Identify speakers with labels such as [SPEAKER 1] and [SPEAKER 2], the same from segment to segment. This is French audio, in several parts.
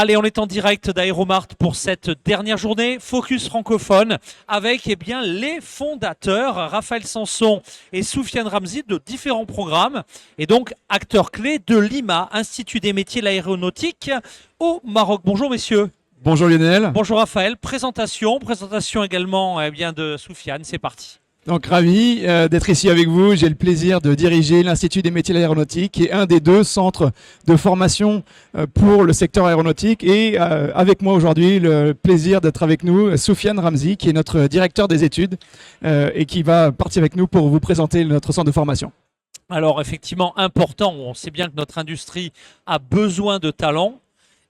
[SPEAKER 1] Allez, on est en direct d'Aéromart pour cette dernière journée Focus francophone avec les fondateurs Raphaël Sanson et Soufiane Ramzi de différents programmes et donc acteurs clés de l'IMA, Institut des métiers de l'aéronautique au Maroc. Bonjour messieurs.
[SPEAKER 2] Bonjour Lionel.
[SPEAKER 1] Bonjour Raphaël. Présentation également de Soufiane. C'est parti.
[SPEAKER 2] Donc ravi d'être ici avec vous. J'ai le plaisir de diriger l'Institut des métiers de l'aéronautique, qui est un des 2 centres de formation pour le secteur aéronautique. Et avec moi aujourd'hui, le plaisir d'être avec nous, Soufiane Ramzi, qui est notre directeur des études et qui va partir avec nous pour vous présenter notre centre de formation.
[SPEAKER 1] Alors effectivement, important, on sait bien que notre industrie a besoin de talents.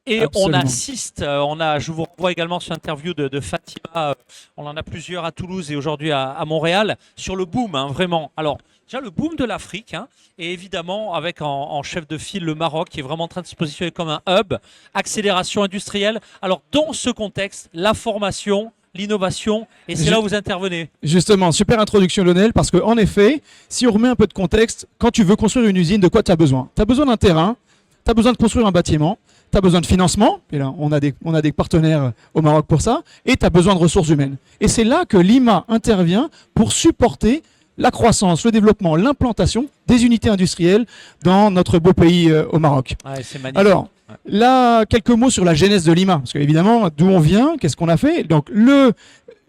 [SPEAKER 1] Et
[SPEAKER 2] Absolument.
[SPEAKER 1] on assiste, je vous renvoie également sur l'interview de Fatima, on en a plusieurs à Toulouse et aujourd'hui à Montréal, sur le boom, vraiment. Alors, déjà le boom de l'Afrique, et évidemment avec en chef de file le Maroc qui est vraiment en train de se positionner comme un hub, accélération industrielle. Alors, dans ce contexte, la formation, l'innovation, et c'est là où vous intervenez.
[SPEAKER 2] Justement, super introduction Lionel, parce qu'en effet, si on remet un peu de contexte, quand tu veux construire une usine, de quoi tu as besoin? Tu as besoin d'un terrain, tu as besoin de construire un bâtiment, tu as besoin de financement, et là on a des partenaires au Maroc pour ça, et tu as besoin de ressources humaines. Et c'est là que l'IMA intervient pour supporter la croissance, le développement, l'implantation des unités industrielles dans notre beau pays au Maroc.
[SPEAKER 1] Ouais, c'est magnifique.
[SPEAKER 2] Alors, là, quelques mots sur la genèse de l'IMA, parce qu'évidemment, d'où on vient, qu'est-ce qu'on a fait? Donc, le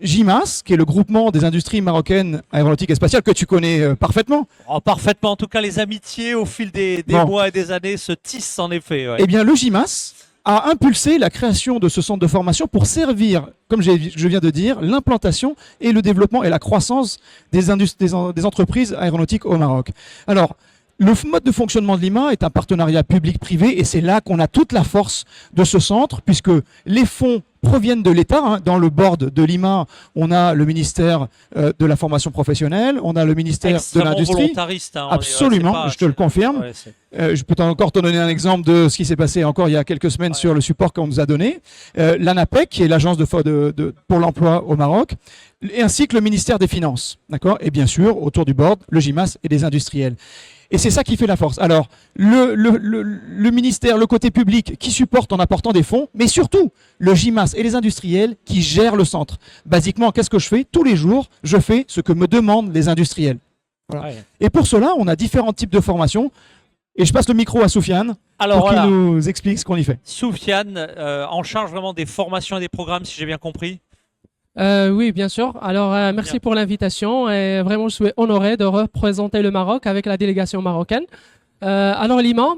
[SPEAKER 2] GIMAS, qui est le groupement des industries marocaines aéronautiques et spatiales, que tu connais parfaitement.
[SPEAKER 1] Oh, parfaitement, en tout cas les amitiés au fil des mois et des années se tissent en effet. Ouais.
[SPEAKER 2] Eh bien le GIMAS a impulsé la création de ce centre de formation pour servir, comme je viens de dire, l'implantation et le développement et la croissance des entreprises aéronautiques au Maroc. Alors, le mode de fonctionnement de l'IMA est un partenariat public-privé et c'est là qu'on a toute la force de ce centre puisque les fonds proviennent de l'État. Dans le board de l'IMA, on a le ministère de la formation professionnelle, on a le ministère de l'Industrie.
[SPEAKER 1] Volontariste.
[SPEAKER 2] Absolument, je te le confirme. Ouais, je peux encore te donner un exemple de ce qui s'est passé encore il y a quelques semaines sur le support qu'on nous a donné. L'ANAPEC, qui est l'agence pour l'emploi au Maroc, et ainsi que le ministère des Finances. D'accord ? Et bien sûr, autour du board, le GIMAS et des industriels. Et c'est ça qui fait la force. Alors, le ministère, le côté public qui supporte en apportant des fonds, mais surtout le GIMAS et les industriels qui gèrent le centre. Basiquement, qu'est-ce que je fais? Tous les jours, je fais ce que me demandent les industriels. Voilà. Ouais. Et pour cela, on a différents types de formations. Et je passe le micro à Soufiane pour qu'il nous explique ce qu'on y fait.
[SPEAKER 1] Soufiane, en charge vraiment des formations et des programmes, si j'ai bien compris.
[SPEAKER 3] Oui, bien sûr. Alors, merci pour l'invitation. Et vraiment, je suis honoré de représenter le Maroc avec la délégation marocaine. Alors, l'IMA,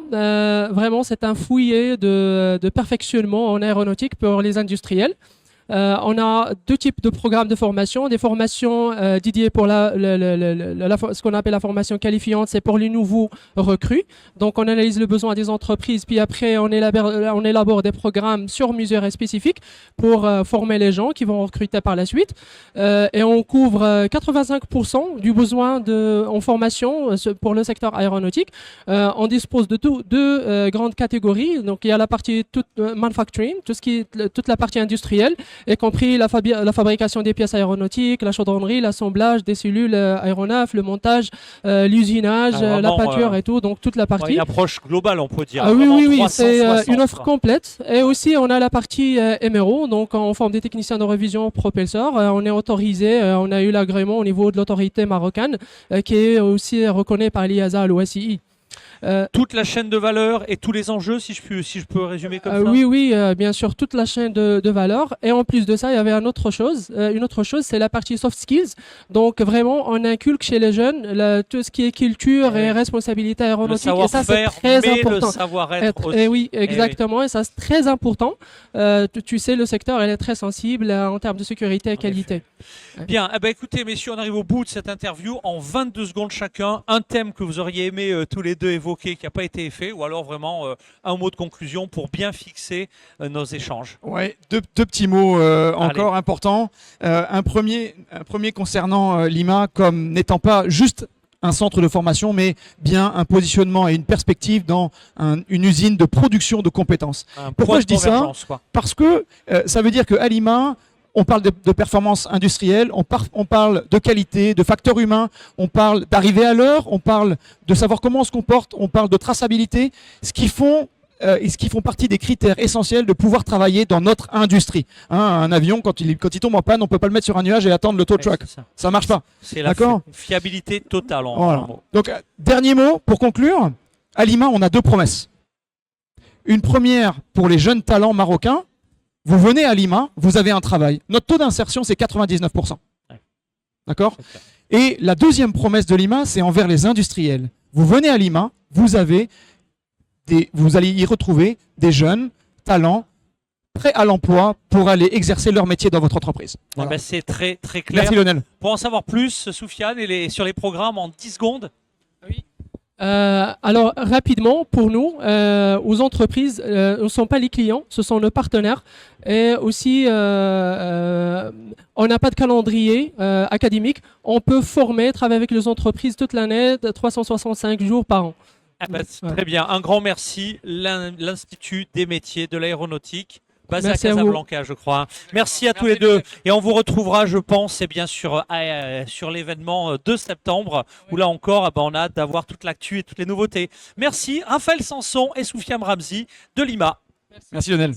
[SPEAKER 3] vraiment, c'est un fouillis de perfectionnement en aéronautique pour les industriels. On a 2 types de programmes de formation. Des formations dédiées pour ce qu'on appelle la formation qualifiante, c'est pour les nouveaux recrues. Donc, on analyse le besoin des entreprises, puis après, on élabore des programmes sur mesure et spécifiques pour former les gens qui vont recruter par la suite. Et on couvre 85% du besoin en formation pour le secteur aéronautique. On dispose de 2 grandes catégories. Donc, il y a la partie manufacturing, toute la partie industrielle, y compris la fabrication des pièces aéronautiques, la chaudronnerie, l'assemblage des cellules aéronefs, le montage, l'usinage, la peinture et tout, donc toute la partie.
[SPEAKER 1] Une approche globale, on peut dire.
[SPEAKER 3] Oui, c'est une offre complète. Et aussi, on a la partie MRO, donc on forme des techniciens de révision propulseurs. On est autorisé, on a eu l'agrément au niveau de l'autorité marocaine, qui est aussi reconnue par l'IASA, l'OSII.
[SPEAKER 1] Toute la chaîne de valeur et tous les enjeux, si je peux résumer comme ça.
[SPEAKER 3] Oui, bien sûr, toute la chaîne de valeur. Et en plus de ça, il y avait une autre chose, c'est la partie soft skills. Donc vraiment, on inculque chez les jeunes tout ce qui est culture et responsabilité aéronautique.
[SPEAKER 1] Le
[SPEAKER 3] et ça, c'est très important.
[SPEAKER 1] Le savoir-être aussi.
[SPEAKER 3] Et oui, exactement. Et ça, c'est très important. Tu sais, le secteur, il est très sensible en termes de sécurité et qualité.
[SPEAKER 1] Bien, écoutez, messieurs, on arrive au bout de cette interview. En 22 secondes chacun, un thème que vous auriez aimé tous les deux évoquer qui n'a pas été fait, ou alors vraiment un mot de conclusion pour bien fixer nos échanges.
[SPEAKER 2] Ouais, deux petits mots encore importants. Un premier concernant l'IMA comme n'étant pas juste un centre de formation, mais bien un positionnement et une perspective dans une usine de production de compétences. Pourquoi je dis ça? Parce que ça veut dire qu'à l'IMA, on parle de performance industrielle, on parle de qualité, de facteurs humains, on parle d'arriver à l'heure, on parle de savoir comment on se comporte, on parle de traçabilité, ce qui font et ce qui font partie des critères essentiels de pouvoir travailler dans notre industrie. Hein, un avion, quand il tombe en panne, on peut pas le mettre sur un nuage et attendre le tow truck. Ça marche pas.
[SPEAKER 1] C'est la fiabilité totale.
[SPEAKER 2] Voilà. Donc, dernier mot pour conclure. À Lima, on a 2 promesses. Une première pour les jeunes talents marocains. Vous venez à Lima, vous avez un travail. Notre taux d'insertion, c'est 99%. D'accord ? Et la deuxième promesse de Lima, c'est envers les industriels. Vous venez à Lima, vous allez y retrouver des jeunes talents prêts à l'emploi pour aller exercer leur métier dans votre entreprise. Voilà.
[SPEAKER 1] Ben c'est très très clair.
[SPEAKER 2] Merci Lionel.
[SPEAKER 1] Pour en savoir plus, Soufiane, sur les programmes en 10 secondes.
[SPEAKER 3] Oui. Alors rapidement, pour nous, aux entreprises, nous ne sommes pas les clients, ce sont nos partenaires. Et aussi, on n'a pas de calendrier académique. On peut former, travailler avec les entreprises toute l'année, 365 jours par an.
[SPEAKER 1] Très bien, un grand merci. L'Institut des métiers de l'aéronautique, basé
[SPEAKER 3] Merci
[SPEAKER 1] à Casablanca, je crois. Merci à tous les deux. Et on vous retrouvera, je pense, c'est bien sûr sur l'événement de septembre, où là encore, on a hâte d'avoir toute l'actu et toutes les nouveautés. Merci, Raphaël Sanson et Soufiane Ramzi de Lima.
[SPEAKER 2] Merci Lionel.